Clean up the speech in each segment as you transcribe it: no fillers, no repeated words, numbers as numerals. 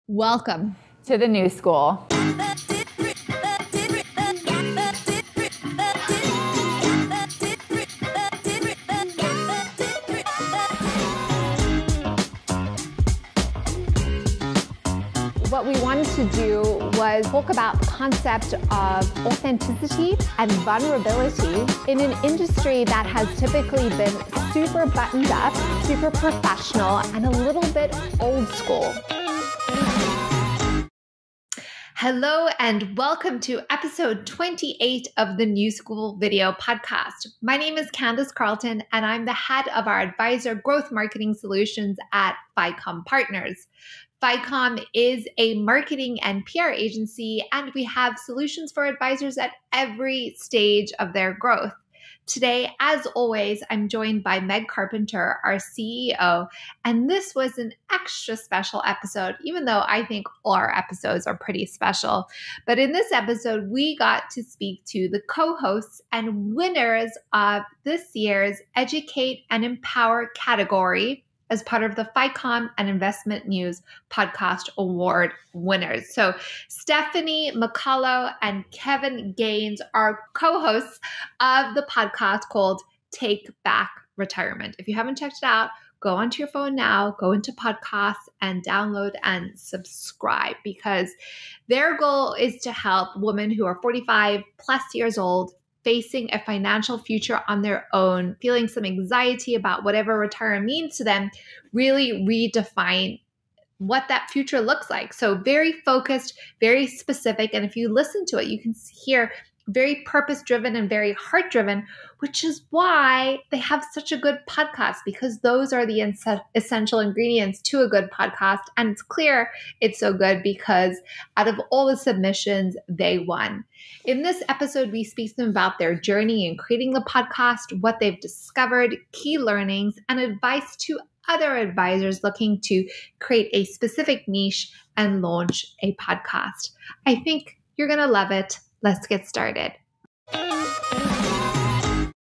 Welcome to the new school. What we wanted to do was talk about the concept of authenticity and vulnerability in an industry that has typically been super buttoned up, super professional, and a little bit old school. Hello and welcome to episode 28 of the New School Video Podcast. My name is Candace Carlton and I'm the head of our advisor growth marketing solutions at FiComm Partners. FiComm is a marketing and PR agency, and we have solutions for advisors at every stage of their growth. Today, as always, I'm joined by Meg Carpenter, our CEO, and this was an extra special episode, even though I think all our episodes are pretty special. But in this episode, we got to speak to the co-hosts and winners of this year's Educate and Empower category as part of the FiComm and Investment News Podcast Award winners. So Stephanie McCullough and Kevin Gaines are co-hosts of the podcast called Take Back Retirement. If you haven't checked it out, go onto your phone now, go into podcasts and download and subscribe, because their goal is to help women who are 45 plus years old facing a financial future on their own, feeling some anxiety about whatever retirement means to them, really redefine what that future looks like. So very focused, very specific. And if you listen to it, you can hear very purpose-driven and very heart-driven, which is why they have such a good podcast, because those are the essential ingredients to a good podcast. And it's clear it's so good because out of all the submissions, they won. In this episode, we speak to them about their journey in creating the podcast, what they've discovered, key learnings, and advice to other advisors looking to create a specific niche and launch a podcast. I think you're going to love it. Let's get started.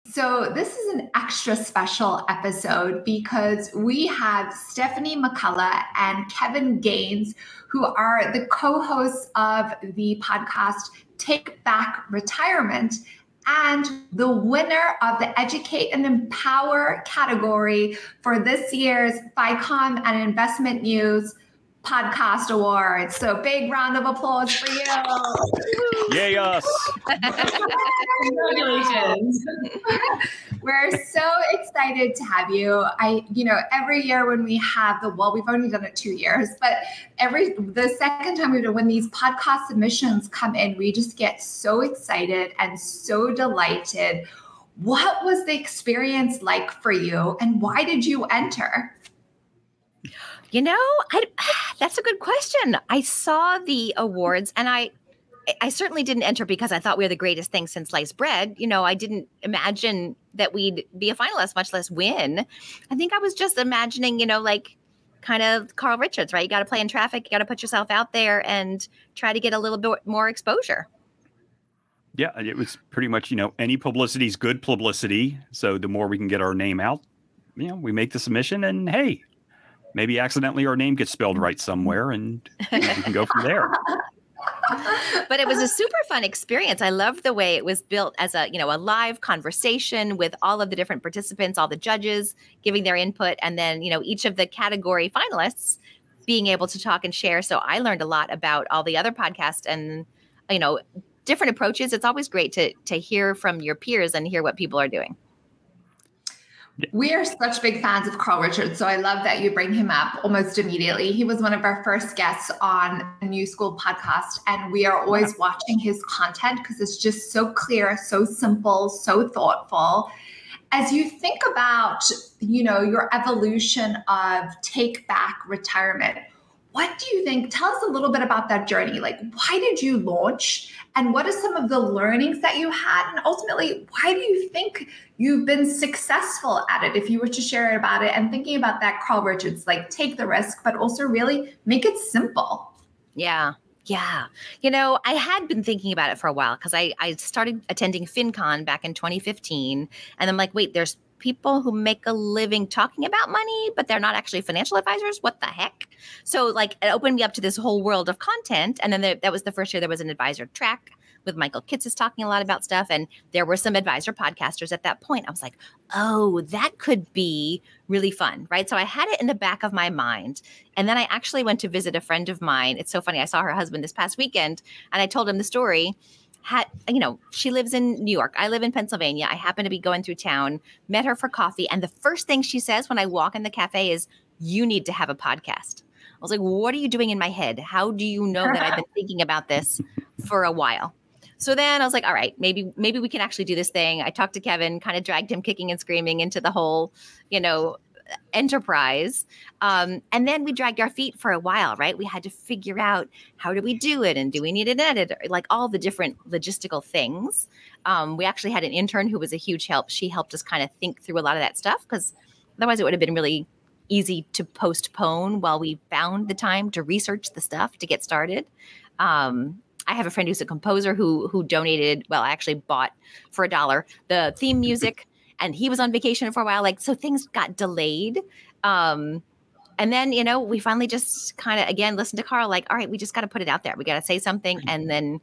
So this is an extra special episode because we have Stephanie McCullough and Kevin Gaines, who are the co-hosts of the podcast Take Back Retirement and the winner of the Educate and Empower category for this year's FiComm and Investment News Podcast Awards. So big round of applause for you. Yay us. Congratulations. We're so excited to have you. Every year when we have we've only done it 2 years, but the second time when these podcast submissions come in, we just get so excited and so delighted. What was the like for you and why did you enter? That's a good question. I saw the awards and I certainly didn't enter because I thought we were the greatest thing since sliced bread. I didn't imagine that we'd be a finalist, much less win. I think I was just imagining, kind of Carl Richards, right? You got to play in traffic. You got to put yourself out there and try to get a little bit more exposure. Yeah, it was pretty much, any publicity is good publicity. So the more we can get our name out, we make the submission and hey, maybe accidentally our name gets spelled right somewhere and we can go from there. But it was a super fun experience. I loved the way it was built as a live conversation with all of the different participants, all the judges giving their input, and then, each of the category finalists being able to talk and share. So I learned a lot about all the other podcasts and, different approaches. It's always great to hear from your peers and hear what people are doing. We are such big fans of Carl Richards, so I love that you bring him up almost immediately. He was one of our first guests on the New School podcast, and we are always watching his content because it's just so clear, so simple, so thoughtful. As you think about, your evolution of Take Back Retirement, what do you think? Tell us a little bit about that journey. Like, why did you launch? And what are some of the learnings that you had? And ultimately, why do you think you've been successful at it? If you were to share about it and thinking about that Carl Richards, like take the risk, but also really make it simple. Yeah. Yeah. I had been thinking about it for a while because I started attending FinCon back in 2015. And I'm like, wait, there's people who make a living talking about money, but they're not actually financial advisors. What the heck? So like it opened me up to this whole world of content. And then that was the first year there was an advisor track with Michael Kitces talking a lot about stuff. And there were some advisor podcasters at that point. I was like, oh, that could be really fun, right? So I had it in the back of my mind. And then I actually went to visit a friend of mine. It's so funny. I saw her husband this past weekend and I told him the story. She lives in New York. I live in Pennsylvania. I happen to be going through town, met her for coffee. And the first thing she says when I walk in the cafe is, you need to have a podcast. I was like, what are you doing in my head? How do you know that I've been thinking about this for a while? So then I was like, all right, maybe we can actually do this thing. I talked to Kevin, kind of dragged him kicking and screaming into the whole, enterprise. And then we dragged our feet for a while, right? We had to figure out, how do we do it? And do we need an editor? Like all the different logistical things. We actually had an intern who was a huge help. She helped us kind of think through a lot of that stuff, because otherwise it would have been really easy to postpone while we found the time to research the stuff to get started. I have a friend who's a composer who donated, I actually bought for $1 the theme music, and he was on vacation for a while. So things got delayed. And then, we finally just kind of, again, listened to Carl, all right, we just got to put it out there. We got to say something and then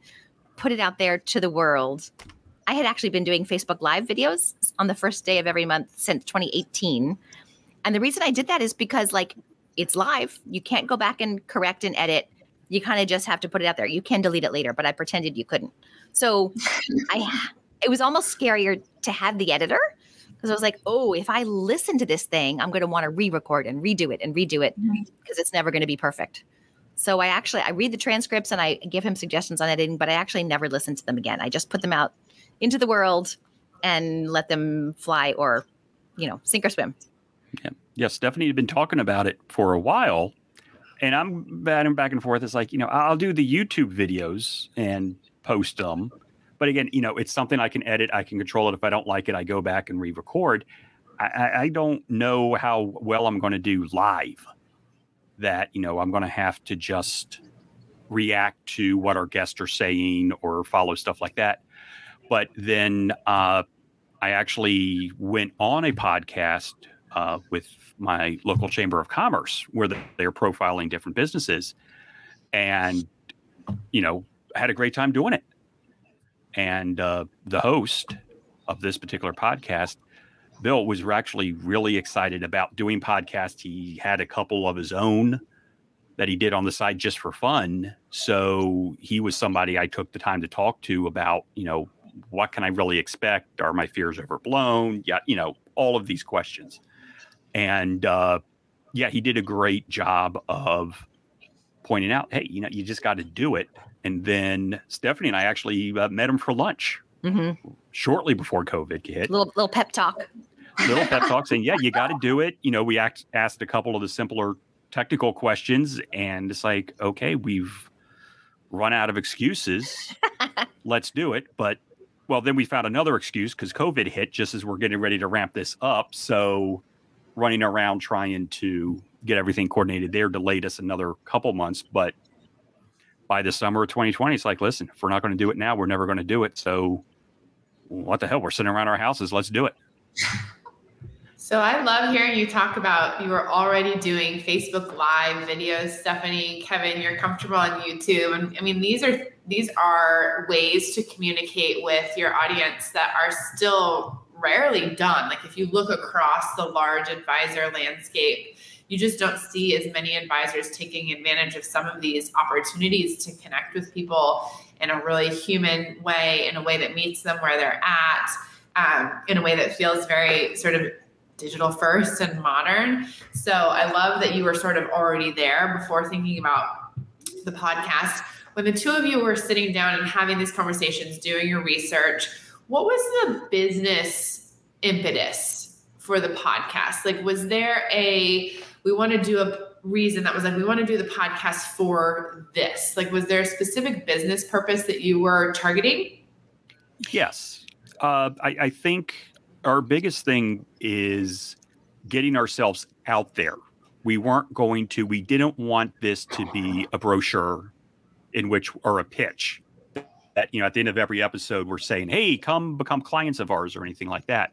put it out there to the world. I had actually been doing Facebook Live videos on the first day of every month since 2018. And the reason I did that is because it's live. You can't go back and correct and edit. You kind of just have to put it out there. You can delete it later, but I pretended you couldn't. So it was almost scarier to have the editor, because I was like, oh, if I listen to this thing, I'm going to want to re-record and redo it because it's never going to be perfect. So I read the transcripts and I give him suggestions on editing, but I actually never listened to them again. I just put them out into the world and let them fly or, sink or swim. Yeah, Stephanie had been talking about it for a while. And I'm batting back and forth. It's like, I'll do the YouTube videos and post them. But again, it's something I can edit. I can control it. If I don't like it, I go back and re-record. I don't know how well I'm going to do live. That, I'm going to have to just react to what our guests are saying or follow stuff like that. But then I actually went on a podcast with my local chamber of commerce where they're profiling different businesses, and, had a great time doing it. And the host of this particular podcast, Bill, was actually really excited about doing podcasts. He had a couple of his own that he did on the side just for fun. So he was somebody I took the time to talk to about, what can I really expect? Are my fears overblown? Yeah, all of these questions. And he did a great job of pointing out, hey, you just got to do it. And then Stephanie and I actually met him for lunch shortly before COVID hit. Little pep talk. Little pep talk saying, yeah, you got to do it. We asked a couple of the simpler technical questions, and it's like, okay, we've run out of excuses. Let's do it. But, then we found another excuse because COVID hit just as we're getting ready to ramp this up. So running around trying to get everything coordinated there delayed us another couple months. But by the summer of 2020, it's like, listen, if we're not going to do it now, we're never going to do it. So what the hell? We're sitting around our houses. Let's do it. So I love hearing you talk about, you were already doing Facebook Live videos, Stephanie, Kevin, you're comfortable on YouTube. And I mean, these are ways to communicate with your audience that are still rarely done. Like if you look across the large advisor landscape, you just don't see as many advisors taking advantage of some of these opportunities to connect with people in a really human way, in a way that meets them where they're at, in a way that feels very sort of digital first and modern. So I love that you were sort of already there before thinking about the podcast. When the two of you were sitting down and having these conversations, doing your research, what was the business impetus for the podcast? Like, was there we want to do a reason that was like, we want to do the podcast for this? Like, was there a specific business purpose that you were targeting? Yes. I think our biggest thing is getting ourselves out there. We didn't want this to be a brochure or a pitch that, at the end of every episode, we're saying, hey, come become clients of ours or anything like that.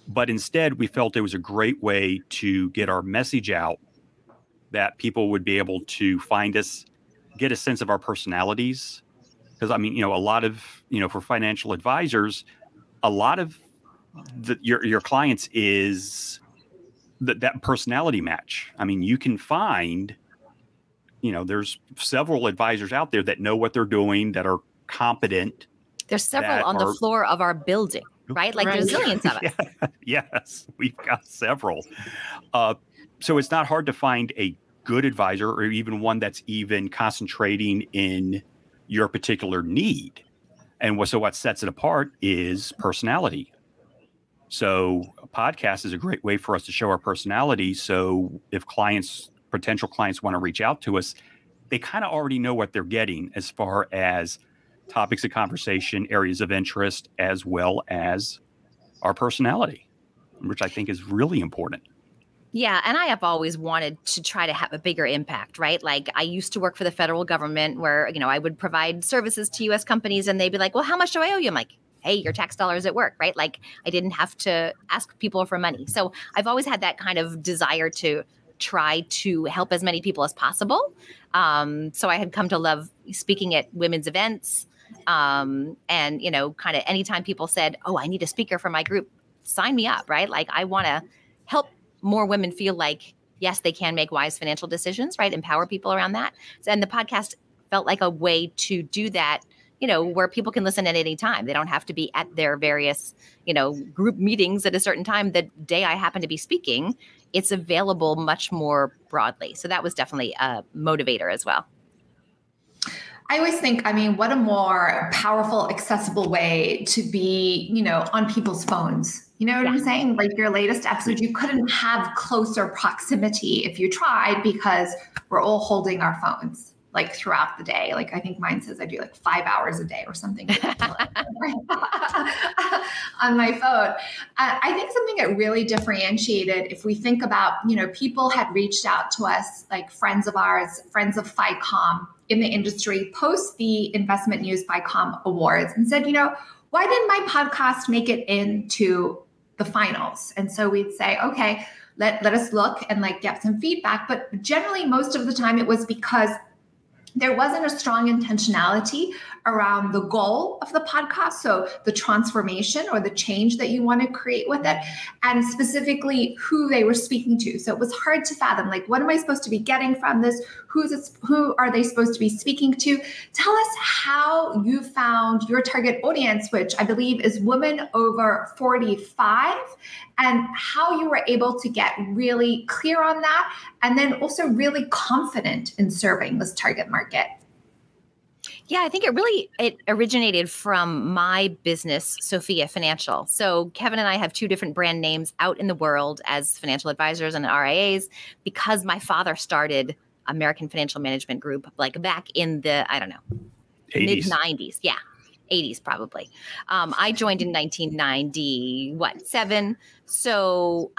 But instead, we felt it was a great way to get our message out, that people would be able to find us, get a sense of our personalities. Because, I mean, a lot of, for financial advisors, a lot of your clients is that personality match. I mean, you can find, there's several advisors out there that know what they're doing, that are competent. There's several on the floor of our building, right? Like there's zillions of us. Yes, we've got several. So it's not hard to find a good advisor, or even one that's even concentrating in your particular need. And what sets it apart is personality. So a podcast is a great way for us to show our personality. So if potential clients want to reach out to us, they kind of already know what they're getting as far as topics of conversation, areas of interest, as well as our personality, which I think is really important. Yeah. And I have always wanted to try to have a bigger impact, right? Like I used to work for the federal government where, I would provide services to U.S. companies and they'd be like, well, how much do I owe you? I'm like, hey, your tax dollars at work, right? Like I didn't have to ask people for money. So I've always had that kind of desire to try to help as many people as possible. So I had come to love speaking at women's events. And, kind of anytime people said, oh, I need a speaker for my group, sign me up, right? Like I want to help more women feel like, yes, they can make wise financial decisions, right? Empower people around that. And the podcast felt like a way to do that, where people can listen at any time. They don't have to be at their various, group meetings at a certain time. The day I happen to be speaking, it's available much more broadly. So that was definitely a motivator as well. I always think, what a more powerful, accessible way to be, on people's phones. You know what I'm saying? Like your latest episode, you couldn't have closer proximity if you tried because we're all holding our phones like throughout the day. Like I think mine says I do like 5 hours a day or something on my phone. I think something that really differentiated, if we think about, people had reached out to us, like friends of ours, friends of FiComm in the industry, post the Investment News FiComm Awards and said, why didn't my podcast make it into the finals? And so we'd say, okay, let us look and like get some feedback. But generally, most of the time it was because there wasn't a strong intentionality around the goal of the podcast. So the transformation or the change that you want to create with it, and specifically who they were speaking to. So it was hard to fathom, like, what am I supposed to be getting from this? Who are they supposed to be speaking to? Tell us how you found your target audience, which I believe is women over 45, and how you were able to get really clear on that, and then also really confident in serving this target market. Yeah, I think it originated from my business, Sophia Financial. So Kevin and I have two different brand names out in the world as financial advisors and RIAs because my father started American Financial Management Group like back in the, 80s. mid-90s. Yeah, 80s probably. I joined in 1997. So,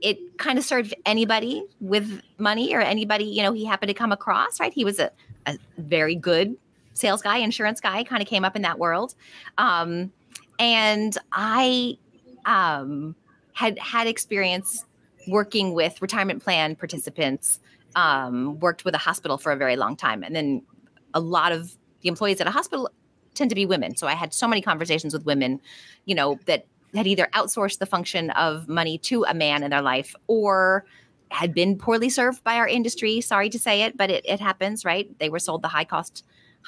it kind of served anybody with money or anybody, he happened to come across, right? He was a very good sales guy, insurance guy, kind of came up in that world. And I had experience working with retirement plan participants, worked with a hospital for a very long time. And then a lot of the employees at a hospital tend to be women. So I had so many conversations with women, that had either outsourced the function of money to a man in their life or had been poorly served by our industry. Sorry to say it, but it happens, right? They were sold the high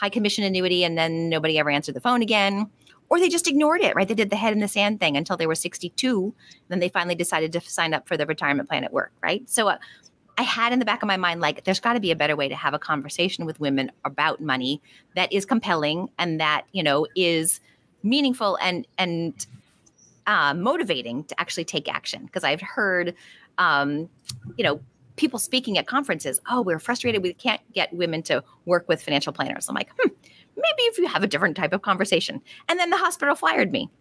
commission annuity and then nobody ever answered the phone again, or they just ignored it, right? They did the head in the sand thing until they were 62. Then they finally decided to sign up for the retirement plan at work, right? So I had in the back of my mind, like, there's got to be a better way to have a conversation with women about money that is compelling and that, is meaningful and motivating to actually take action. Because I've heard, people speaking at conferences, oh, we're frustrated. We can't get women to work with financial planners. I'm like, maybe if you have a different type of conversation. And then the hospital fired me.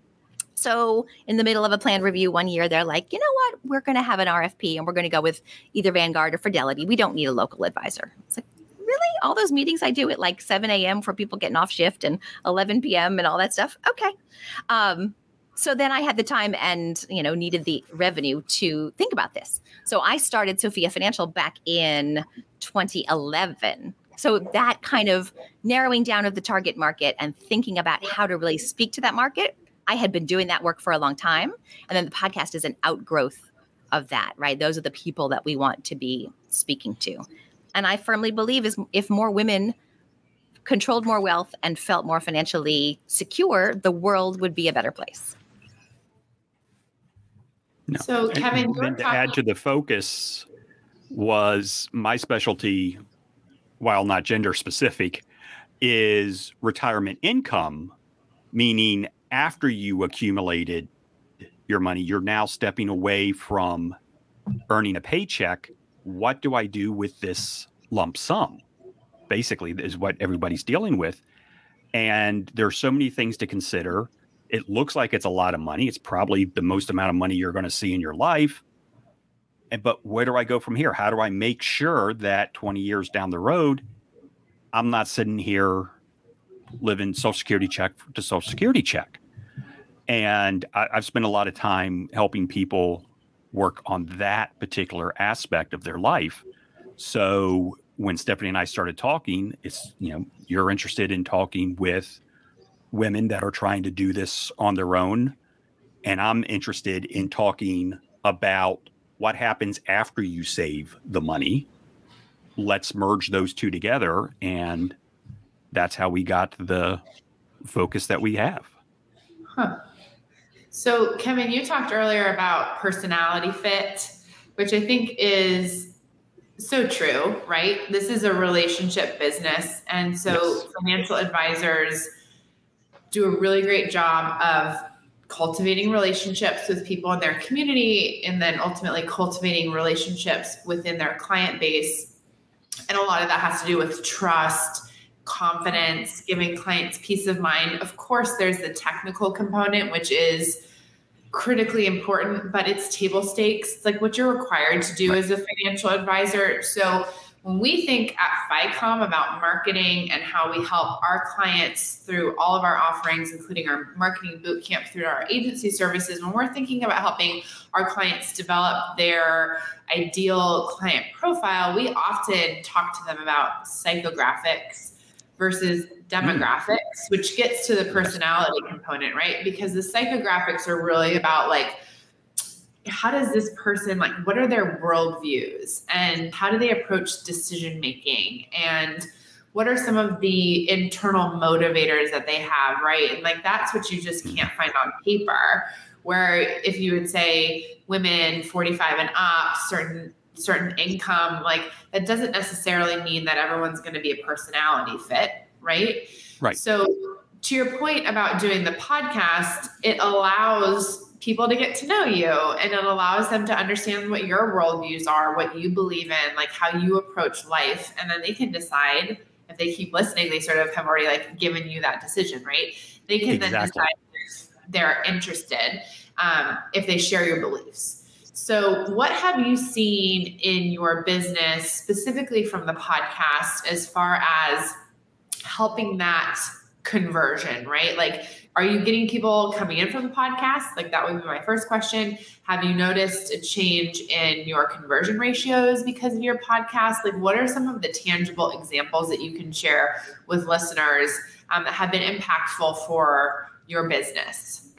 So in the middle of a plan review one year, they're like, you know what? We're going to have an RFP and we're going to go with either Vanguard or Fidelity. We don't need a local advisor. It's like, really? All those meetings I do at like 7 a.m. for people getting off shift and 11 p.m. and all that stuff? Okay. So then I had the time and, needed the revenue to think about this. So I started Sophia Financial back in 2011. So that kind of narrowing down of the target market and thinking about how to really speak to that market, I had been doing that work for a long time. And then the podcast is an outgrowth of that, right? Those are the people that we want to be speaking to. And I firmly believe if more women controlled more wealth and felt more financially secure, the world would be a better place. No. So Kevin, then to add to the focus was my specialty, while not gender specific, is retirement income, meaning after you accumulated your money, you're now stepping away from earning a paycheck. What do I do with this lump sum? Basically, is what everybody's dealing with. And there's so many things to consider. It looks like it's a lot of money. It's probably the most amount of money you're going to see in your life. But where do I go from here? How do I make sure that 20 years down the road, I'm not sitting here living Social Security check to Social Security check? And I've spent a lot of time helping people work on that particular aspect of their life. So when Stephanie and I started talking, it's, you're interested in talking with women that are trying to do this on their own. And I'm interested in talking about what happens after you save the money. Let's merge those two together. And that's how we got the focus that we have. Huh. So Kevin, you talked earlier about personality fit, which I think is so true, right? This is a relationship business. And so yes, financial advisors do a really great job of cultivating relationships with people in their community and then ultimately cultivating relationships within their client base. And a lot of that has to do with trust, confidence, giving clients peace of mind. Of course, there's the technical component, which is critically important, but it's table stakes. It's like what you're required to do as a financial advisor. So when we think at FiComm about marketing and how we help our clients through all of our offerings, including our marketing bootcamp through our agency services, when we're thinking about helping our clients develop their ideal client profile, we often talk to them about psychographics versus demographics, which gets to the personality component, right? Because the psychographics are really about like, how does this person, like, what are their worldviews and how do they approach decision making? And what are some of the internal motivators that they have, right? And like, that's what you just can't find on paper. Where if you would say women 45 and up, certain income, like that doesn't necessarily mean that everyone's going to be a personality fit, right? Right. So to your point about doing the podcast, it allows people to get to know you and it allows them to understand what your worldviews are, what you believe in, like how you approach life. And then they can decide if they keep listening, they sort of have already like given you that decision, right? They can then decide if they're interested, if they share your beliefs. So what have you seen in your business, specifically from the podcast, as far as helping that conversion, right? Like, are you getting people coming in from the podcast? Like that would be my first question. Have you noticed a change in your conversion ratios because of your podcast? Like what are some of the tangible examples that you can share with listeners that have been impactful for your business?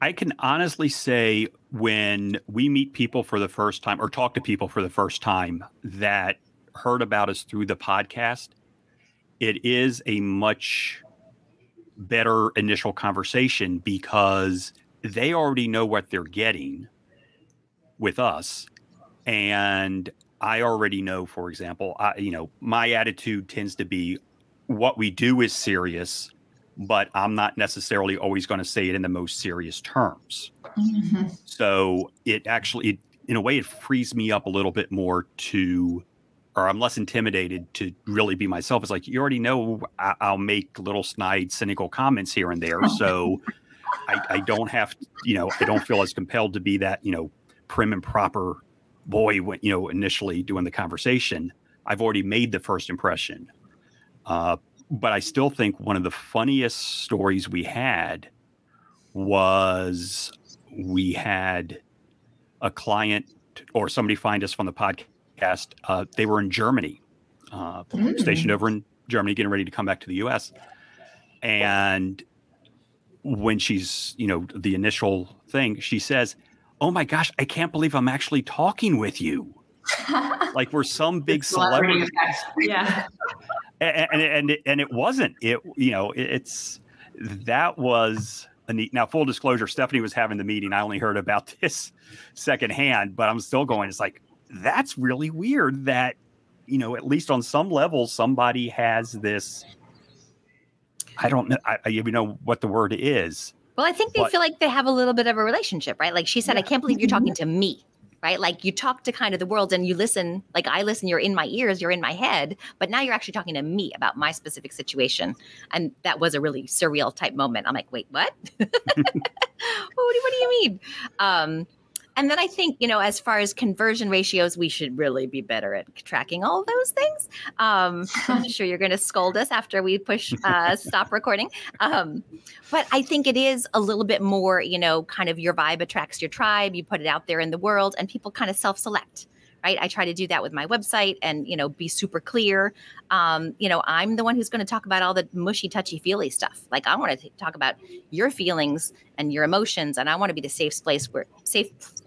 I can honestly say when we meet people for the first time or talk to people for the first time that heard about us through the podcast, it is a much better initial conversation because they already know what they're getting with us. And I already know, for example, my attitude tends to be what we do is serious, but I'm not necessarily always going to say it in the most serious terms. Mm-hmm. So it actually, in a way, it frees me up a little bit more or I'm less intimidated to really be myself. It's like, you already know I'll make little snide, cynical comments here and there. So I don't have, I don't feel as compelled to be that, prim and proper boy when, initially doing the conversation. I've already made the first impression. But I still think one of the funniest stories we had was we had a client or somebody find us from the podcast. They were in Germany, stationed over in Germany, getting ready to come back to the US. And when she's, the initial thing, she says, "Oh my gosh, I can't believe I'm actually talking with you." Like we're some big celebrity. Yeah. And it wasn't. That was a neat. Now, full disclosure, Stephanie was having the meeting. I only heard about this secondhand, but I'm still going, it's like, that's really weird that, at least on some level, somebody has this. I don't know. I even know what the word is. Well, I think they feel like they have a little bit of a relationship, right? Like she said, I can't believe you're talking to me, right? Like you talk to kind of the world and you listen, like I listen, you're in my ears, you're in my head, but now you're actually talking to me about my specific situation. And that was a really surreal type moment. I'm like, wait, what? what do you mean? And then I think, as far as conversion ratios, we should really be better at tracking all of those things. I'm sure you're going to scold us after we push stop recording. But I think it is a little bit more, kind of your vibe attracts your tribe. You put it out there in the world and people kind of self-select. Right. I try to do that with my website and, be super clear. I'm the one who's going to talk about all the mushy, touchy feely stuff. Like I want to talk about your feelings and your emotions. And I want to be the safe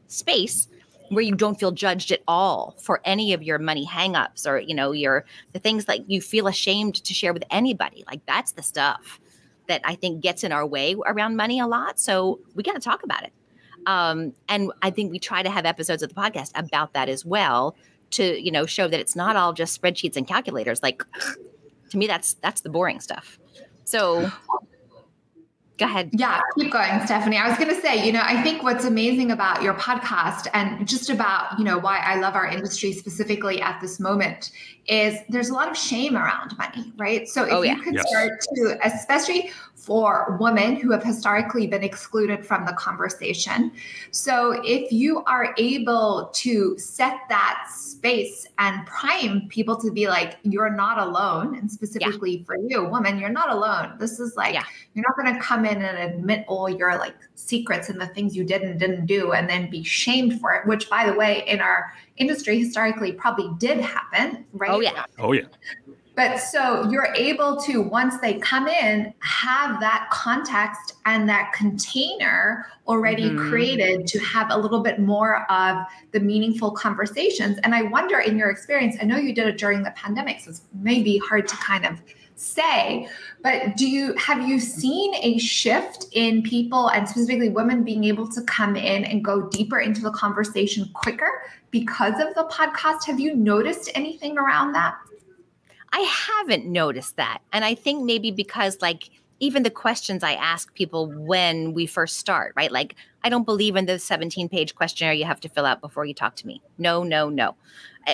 space where you don't feel judged at all for any of your money hangups or, the things that you feel ashamed to share with anybody. Like that's the stuff that I think gets in our way around money a lot. So we got to talk about it. And I think we try to have episodes of the podcast about that as well to, show that it's not all just spreadsheets and calculators. Like to me, that's the boring stuff. So go ahead. Yeah, keep going, Stephanie. I was going to say, I think what's amazing about your podcast and just about, why I love our industry specifically at this moment is there's a lot of shame around money, right? So if you could start to, especially for women who have historically been excluded from the conversation. So if you are able to set that space and prime people to be like, you're not alone, and specifically for you, woman, you're not alone. This is like, you're not going to come in and admit all your like secrets and the things you did and didn't do and then be shamed for it, which by the way, in our industry historically probably did happen, right? Oh yeah. But so you're able to, once they come in, have that context and that container already created to have a little bit more of the meaningful conversations. And I wonder, in your experience, I know you did it during the pandemic, so it's maybe hard to kind of say, but have you seen a shift in people and specifically women being able to come in and go deeper into the conversation quicker because of the podcast? Have you noticed anything around that? I haven't noticed that. And I think maybe because like even the questions I ask people when we first start, right? Like, I don't believe in the 17-page questionnaire you have to fill out before you talk to me. No.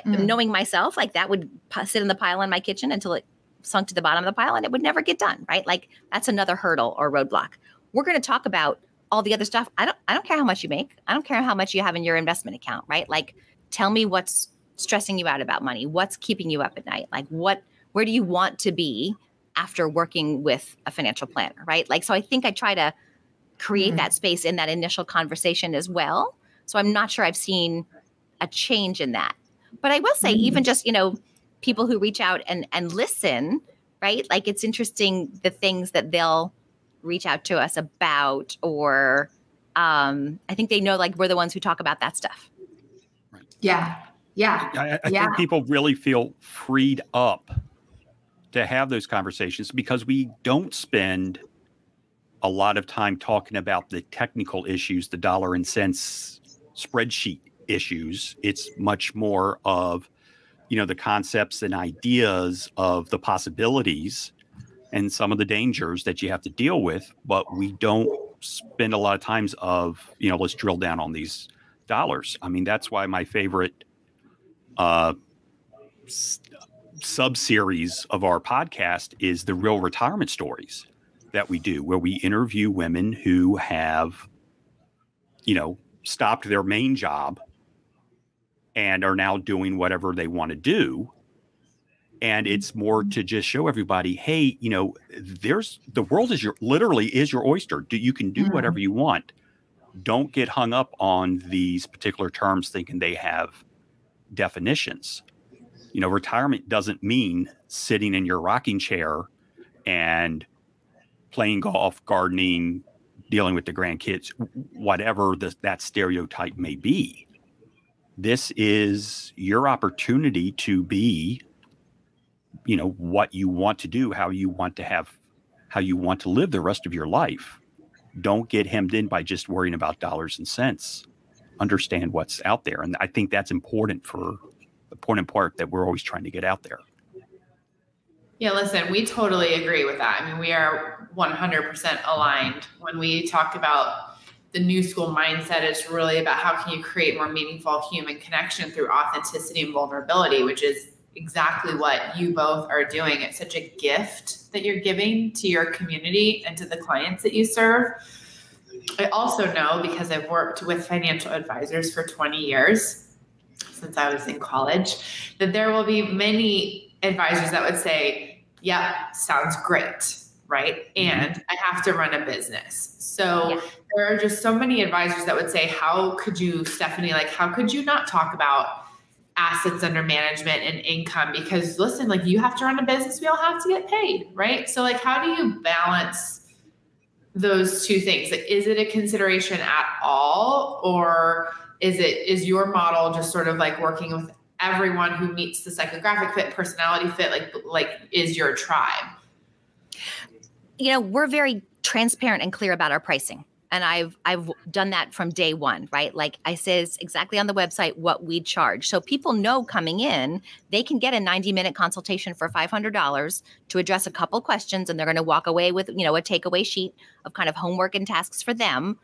Knowing myself, like that would sit in the pile in my kitchen until it sunk to the bottom of the pile and it would never get done, right? Like that's another hurdle or roadblock. We're going to talk about all the other stuff. I don't care how much you make. I don't care how much you have in your investment account, right? Like tell me what's stressing you out about money. What's keeping you up at night? Like where do you want to be after working with a financial planner, right? Like, so I think I try to create that space in that initial conversation as well. So I'm not sure I've seen a change in that, but I will say even just, people who reach out and listen, right? Like it's interesting the things that they'll reach out to us about, or I think they know like we're the ones who talk about that stuff. Right. Yeah. I think people really feel freed up to have those conversations because we don't spend a lot of time talking about the technical issues, the dollar and cents spreadsheet issues. It's much more of, the concepts and ideas of the possibilities and some of the dangers that you have to deal with. But we don't spend a lot of times of, let's drill down on these dollars. I mean, that's why my favorite sub-series of our podcast is the real retirement stories that we do, where we interview women who have, stopped their main job and are now doing whatever they want to do. And it's more to just show everybody, hey, the world is literally your oyster. You can do whatever you want. Don't get hung up on these particular terms thinking they have definitions. Retirement doesn't mean sitting in your rocking chair and playing golf, gardening, dealing with the grandkids, whatever that stereotype may be. This is your opportunity to be, what you want to do, how you want to live the rest of your life. Don't get hemmed in by just worrying about dollars and cents. Understand what's out there. And I think that's important for the important part that we're always trying to get out there. Yeah, listen, we totally agree with that. I mean, we are 100% aligned. When we talk about the new school mindset, it's really about how can you create more meaningful human connection through authenticity and vulnerability, which is exactly what you both are doing. It's such a gift that you're giving to your community and to the clients that you serve. I also know, because I've worked with financial advisors for 20 years, since I was in college, that there will be many advisors that would say, yeah, sounds great, right? And I have to run a business. So there are just so many advisors that would say, how could you, Stephanie, how could you not talk about assets under management and income? Because listen, you have to run a business, we all have to get paid, right? So how do you balance those two things? Is it a consideration at all? Or is your model just sort of working with everyone who meets the psychographic fit, personality fit, is your tribe? We're very transparent and clear about our pricing. And I've done that from day one, right? I said, it's exactly on the website what we charge. So people know coming in, they can get a 90-minute consultation for $500 to address a couple questions. And they're going to walk away with, a takeaway sheet of kind of homework and tasks for them,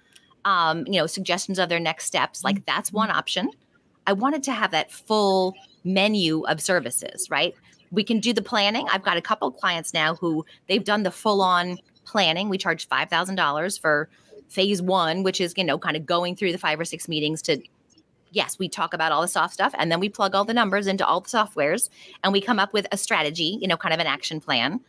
suggestions of their next steps. That's one option. I wanted to have that full menu of services, right? We can do the planning. I've got a couple clients now who they've done the full-on planning. We charge $5,000 for phase one, which is, kind of going through the 5 or 6 meetings to, yes, we talk about all the soft stuff and then we plug all the numbers into all the softwares and we come up with a strategy, kind of an action plan.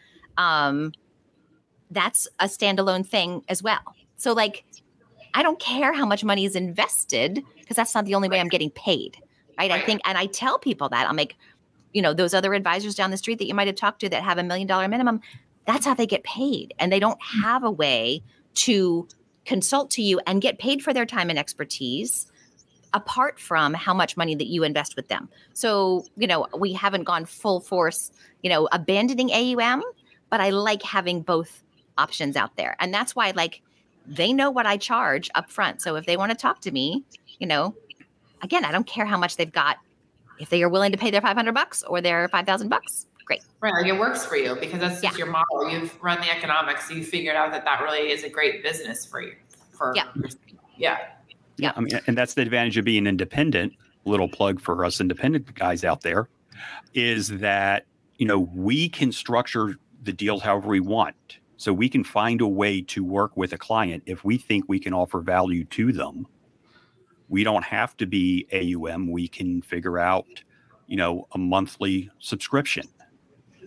That's a standalone thing as well. So I don't care how much money is invested because that's not the only way I'm getting paid, right? I think, and I tell people that I'll make, those other advisors down the street that you might've talked to that have $1 million minimum, that's how they get paid. And they don't have a way to consult to you and get paid for their time and expertise apart from how much money that you invest with them. So, we haven't gone full force, abandoning AUM, but I like having both options out there. And that's why they know what I charge up front. So if they want to talk to me, again, I don't care how much they've got. If they are willing to pay their $500 or their $5,000, great. Right. It works for you because that's just your model. You've run the economics. So you figured out that really is a great business for you. Yeah. I mean, and that's the advantage of being independent. Little plug for us independent guys out there is that, we can structure the deals however we want. So we can find a way to work with a client if we think we can offer value to them. We don't have to be AUM. We can figure out, a monthly subscription,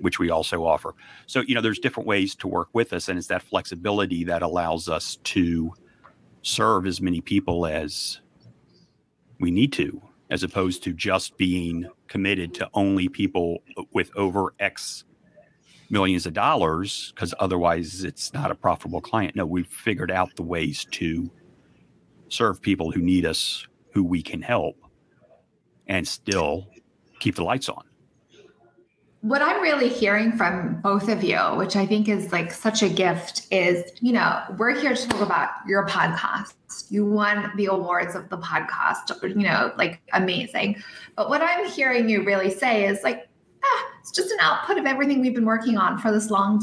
which we also offer. So, there's different ways to work with us. And it's that flexibility that allows us to serve as many people as we need to, as opposed to just being committed to only people with over X millions of dollars, because otherwise it's not a profitable client. No, we've figured out the ways to serve people who need us, who we can help, and still keep the lights on. What I'm really hearing from both of you, which I think is such a gift, is, we're here to talk about your podcast. You won the awards of the podcast, amazing. But what I'm hearing you really say is it's just an output of everything we've been working on for this long,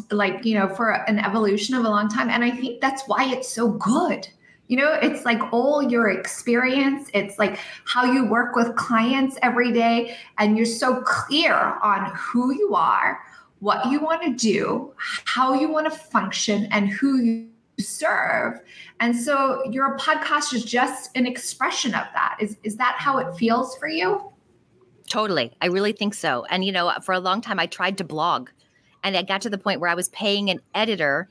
for an evolution of a long time. And I think that's why it's so good. It's all your experience. It's how you work with clients every day. And you're so clear on who you are, what you want to do, how you want to function, and who you serve. And so your podcast is just an expression of that. Is that how it feels for you? Totally. I really think so. And, for a long time, I tried to blog, and I got to the point where I was paying an editor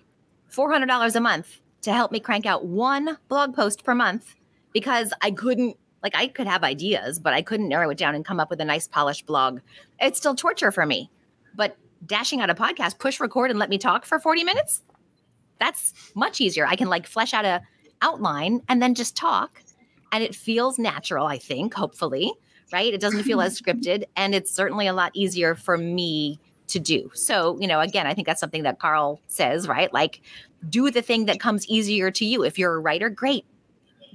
$400 a month to help me crank out one blog post per month, because I couldn't, I could have ideas, but I couldn't narrow it down and come up with a nice polished blog. It's still torture for me. But dashing out a podcast, push record and let me talk for 40 minutes, that's much easier. I can flesh out a outline and then just talk. And it feels natural, I think, hopefully, right? It doesn't feel as scripted. And it's certainly a lot easier for me to do. So, again, I think that's something that Carl says, right? Do the thing that comes easier to you. If you're a writer, great.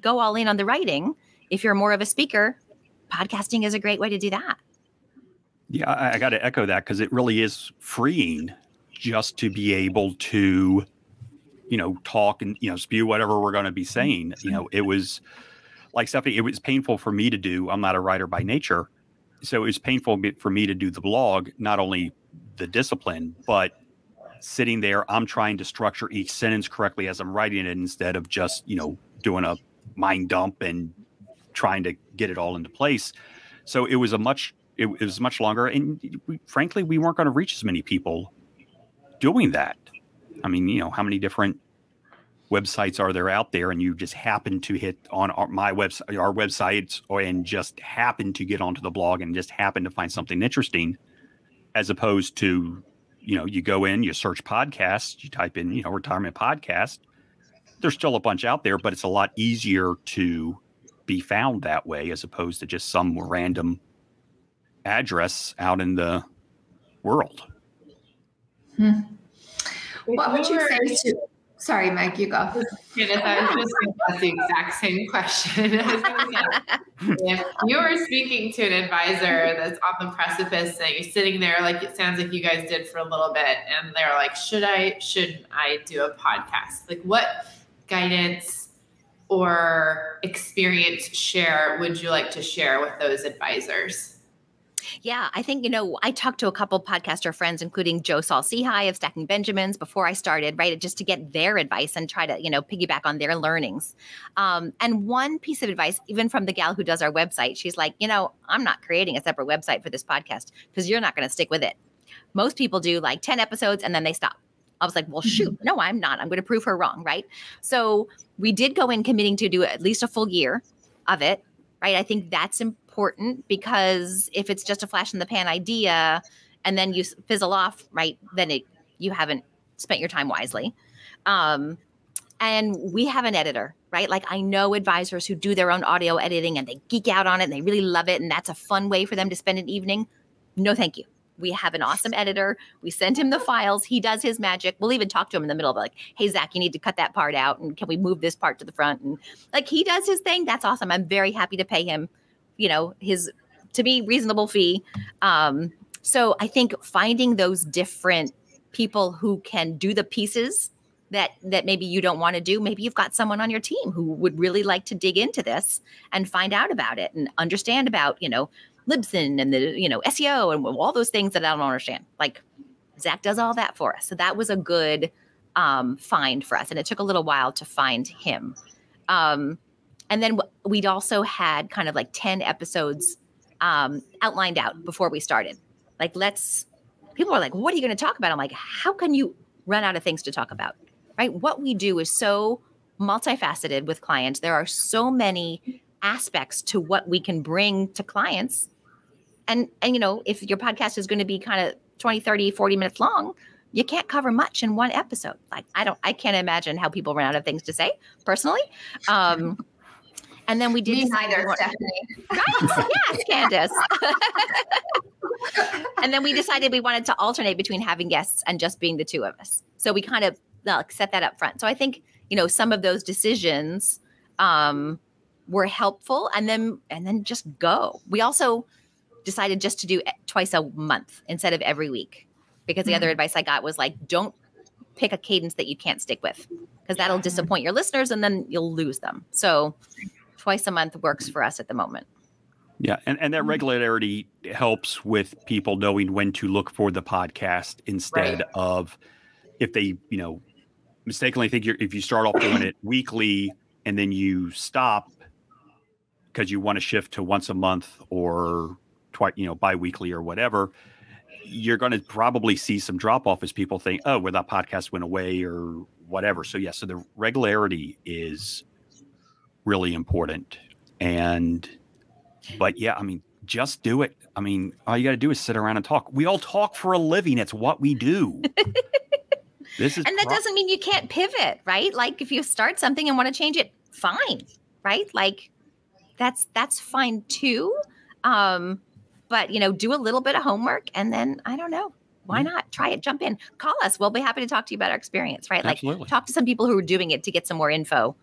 Go all in on the writing. If you're more of a speaker, podcasting is a great way to do that. Yeah, I got to echo that, because it really is freeing just to be able to, talk and, spew whatever we're going to be saying. It was like Sophia, it was painful for me to do. I'm not a writer by nature. So it was painful for me to do the blog, not only the discipline, but sitting there, I'm trying to structure each sentence correctly as I'm writing it, instead of just, doing a mind dump and trying to get it all into place. So it was much longer. And frankly, we weren't going to reach as many people doing that. I mean, how many different websites are there out there, and you just happen to hit on our websites, and just happen to get onto the blog and just happen to find something interesting, as opposed to, you go in, you search podcasts, you type in, retirement podcast. There's still a bunch out there, but it's a lot easier to be found that way, as opposed to just some random address out in the world. What would you say to... Sorry, Mike, you go. I was just going to ask the exact same question. I was going to say, if you were speaking to an advisor that's on the precipice, and you're sitting there, it sounds like you guys did for a little bit, and they're like, shouldn't I do a podcast? What guidance or experience would you like to share with those advisors? Yeah, I think, I talked to a couple podcaster friends, including Joe Saul-Sehy of Stacking Benjamins before I started, right? Just to get their advice and try to, piggyback on their learnings. And one piece of advice, even from the gal who does our website, she's like, I'm not creating a separate website for this podcast because you're not going to stick with it. Most people do 10 episodes and then they stop. I was like, well, shoot, no, I'm not. I'm going to prove her wrong, right? So we did go in committing to do at least a full year of it, right? I think that's important, because if it's just a flash in the pan idea and then you fizzle off, right, then you haven't spent your time wisely. And we have an editor, right? I know advisors who do their own audio editing and they geek out on it and they really love it, and that's a fun way for them to spend an evening. No, thank you. We have an awesome editor. We send him the files. He does his magic. We'll even talk to him in the middle of hey, Zach, you need to cut that part out. And can we move this part to the front? And he does his thing. That's awesome. I'm very happy to pay him, his, to me, reasonable fee. So I think finding those different people who can do the pieces that maybe you don't want to do. Maybe you've got someone on your team who would really like to dig into this and find out about it and understand about, Libsyn and the, SEO and all those things that I don't understand. Zach does all that for us. So that was a good find for us. And it took a little while to find him. And then we'd also had kind of 10 episodes outlined out before we started. People are like, what are you going to talk about? I'm like, how can you run out of things to talk about? Right? What we do is so multifaceted with clients. There are so many aspects to what we can bring to clients. And if your podcast is going to be kind of 20, 30, 40 minutes long, you can't cover much in one episode. I can't imagine how people run out of things to say personally. And then we did. Me neither, Stephanie. Right? Yes, Candace. And then we decided we wanted to alternate between having guests and just being the two of us. So we kind of set that up front. So I think, some of those decisions were helpful, and then just go. We also decided just to do twice a month instead of every week, because the other advice I got was don't pick a cadence that you can't stick with, because that'll disappoint your listeners and then you'll lose them. So twice a month works for us at the moment. Yeah. And that regularity helps with people knowing when to look for the podcast, instead of if they, mistakenly think if you start off doing it weekly and then you stop because you want to shift to once a month or bi-weekly or whatever, you're going to probably see some drop off as people think, oh, well, that podcast went away or whatever. So yeah, so the regularity is really important. But yeah, I mean, just do it. I mean, all you got to do is sit around and talk. We all talk for a living. It's what we do. And that doesn't mean you can't pivot, right? Like if you start something and want to change it, fine, right? Like that's fine too. But do a little bit of homework and then I don't know. Why not try it? Jump in, call us. We'll be happy to talk to you about our experience, right? Absolutely. Like talk to some people who are doing it to get some more info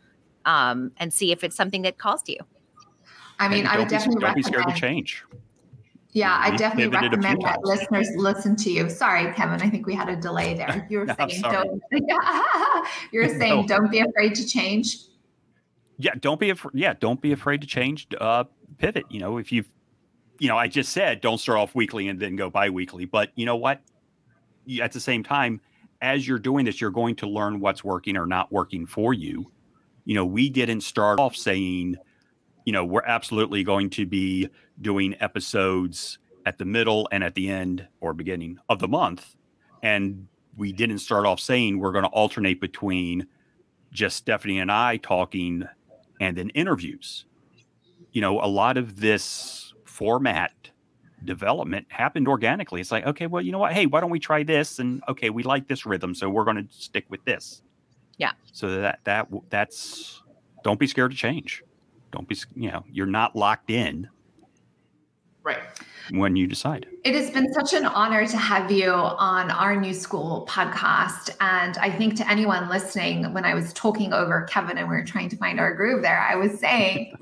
and see if it's something that calls to you. I mean, I would definitely don't be scared to change. Yeah, I definitely recommend that listeners listen to you. Sorry, Kevin, I think we had a delay there. You were saying don't be afraid to change. Yeah, don't be afraid to change. Pivot. If you've I just said don't start off weekly and then go bi-weekly. But you know what? At the same time, as you're doing this, you're going to learn what's working or not working for you. We didn't start off saying, we're absolutely going to be doing episodes at the middle and at the end or beginning of the month. And we didn't start off saying we're going to alternate between just Stephanie and I talking and then interviews. A lot of this format development happened organically. It's like, okay, well, you know what? Hey, why don't we try this? And okay, we like this rhythm, so we're going to stick with this. Yeah. So that's don't be scared to change. Don't be, you're not locked in. Right. When you decide. It has been such an honor to have you on our New School podcast. And I think to anyone listening, when I was talking over Kevin and we were trying to find our groove there, I was saying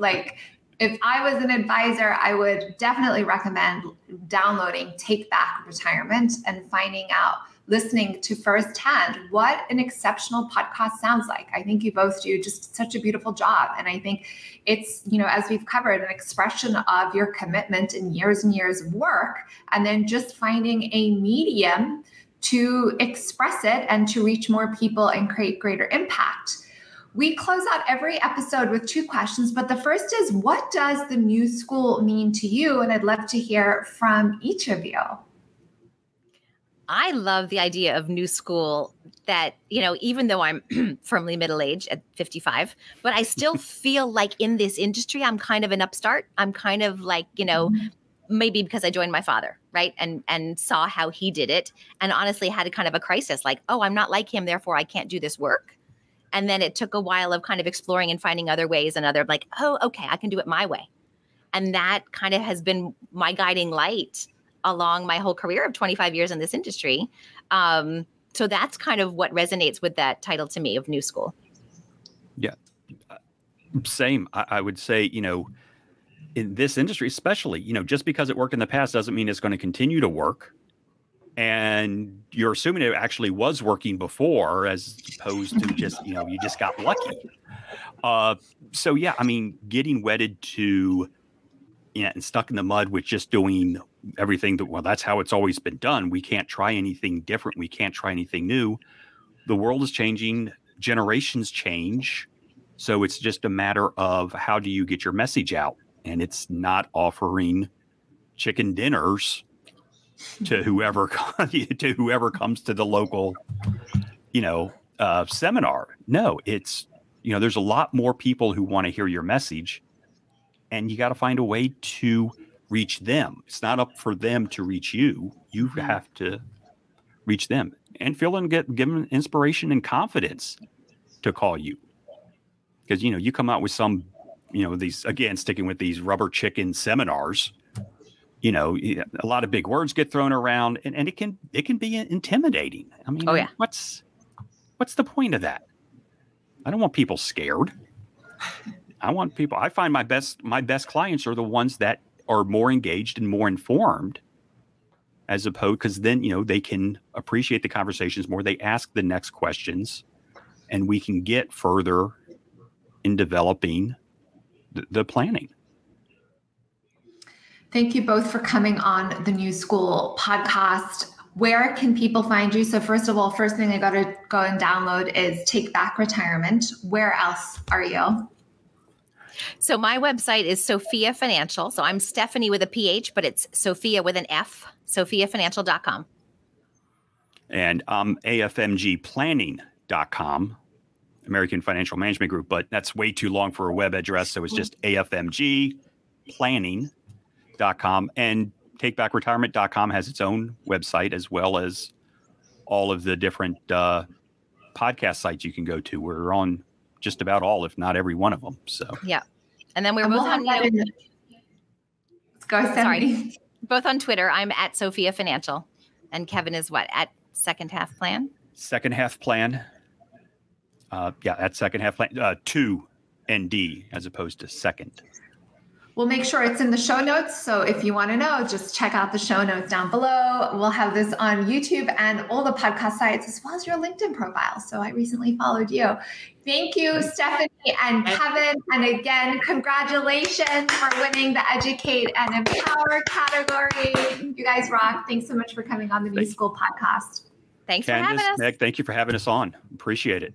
if I was an advisor, I would definitely recommend downloading Take Back Retirement and finding out, listening to firsthand what an exceptional podcast sounds like. I think you both do just such a beautiful job. And I think it's, as we've covered, an expression of your commitment and years of work, and then just finding a medium to express it and to reach more people and create greater impact. We close out every episode with 2 questions, but the first is, what does the New School mean to you? And I'd love to hear from each of you. I love the idea of New School that, even though I'm firmly middle-aged at 55, but I still feel like in this industry, I'm kind of an upstart. I'm kind of like, maybe because I joined my father, right? And saw how he did it. And honestly had a kind of a crisis like, oh, I'm not like him, therefore I can't do this work. And then it took a while of kind of exploring and finding other ways and oh, okay, I can do it my way. And that kind of has been my guiding light along my whole career of 25 years in this industry. So that's kind of what resonates with that title to me of New School. Yeah, same. I would say, in this industry, especially, just because it worked in the past doesn't mean it's going to continue to work. And you're assuming it actually was working before, as opposed to just, you just got lucky. So yeah, I mean, getting wedded to, and stuck in the mud with just doing everything that's how it's always been done. We can't try anything different. We can't try anything new. The world is changing. Generations change. So it's just a matter of how do you get your message out? And it's not offering chicken dinners to whoever comes to the local, seminar. No, it's, there's a lot more people who want to hear your message, and you got to find a way to reach them. It's not up for them to reach you. You have to reach them and feel and give them inspiration and confidence to call you. Because, you come out with some, these, again, sticking with these rubber chicken seminars, a lot of big words get thrown around, and it can be intimidating. I mean, what's the point of that? I don't want people scared. I find my best clients are the ones that are more engaged and more informed, as opposed, because then, they can appreciate the conversations more. They ask the next questions, and we can get further in developing the planning. Thank you both for coming on the New School podcast. Where can people find you? So first of all, first thing I got to go and download is Take Back Retirement. Where else are you? So my website is Sophia Financial. So I'm Stephanie with a PH, but it's Sophia with an F, sophiafinancial.com. And I'm AFMGplanning.com, American Financial Management Group, but that's way too long for a web address. So it's just AFMGplanning.com. And takebackratirement.com has its own website, as well as all of the different podcast sites you can go to. We're on just about all, if not every one of them. So yeah. And then we're both on, both on Twitter. I'm at Sophia Financial. And Kevin is what? At Second Half Plan? Second Half Plan. At Second Half Plan. 2ND as opposed to second. We'll make sure it's in the show notes. So if you want to know, just check out the show notes down below. We'll have this on YouTube and all the podcast sites, as well as your LinkedIn profile. So I recently followed you. Thank you, Stephanie and Kevin. And again, congratulations for winning the Educate and Empower category. You guys rock. Thanks so much for coming on the New School podcast. Thanks for having us. Meg, thank you for having us on. Appreciate it.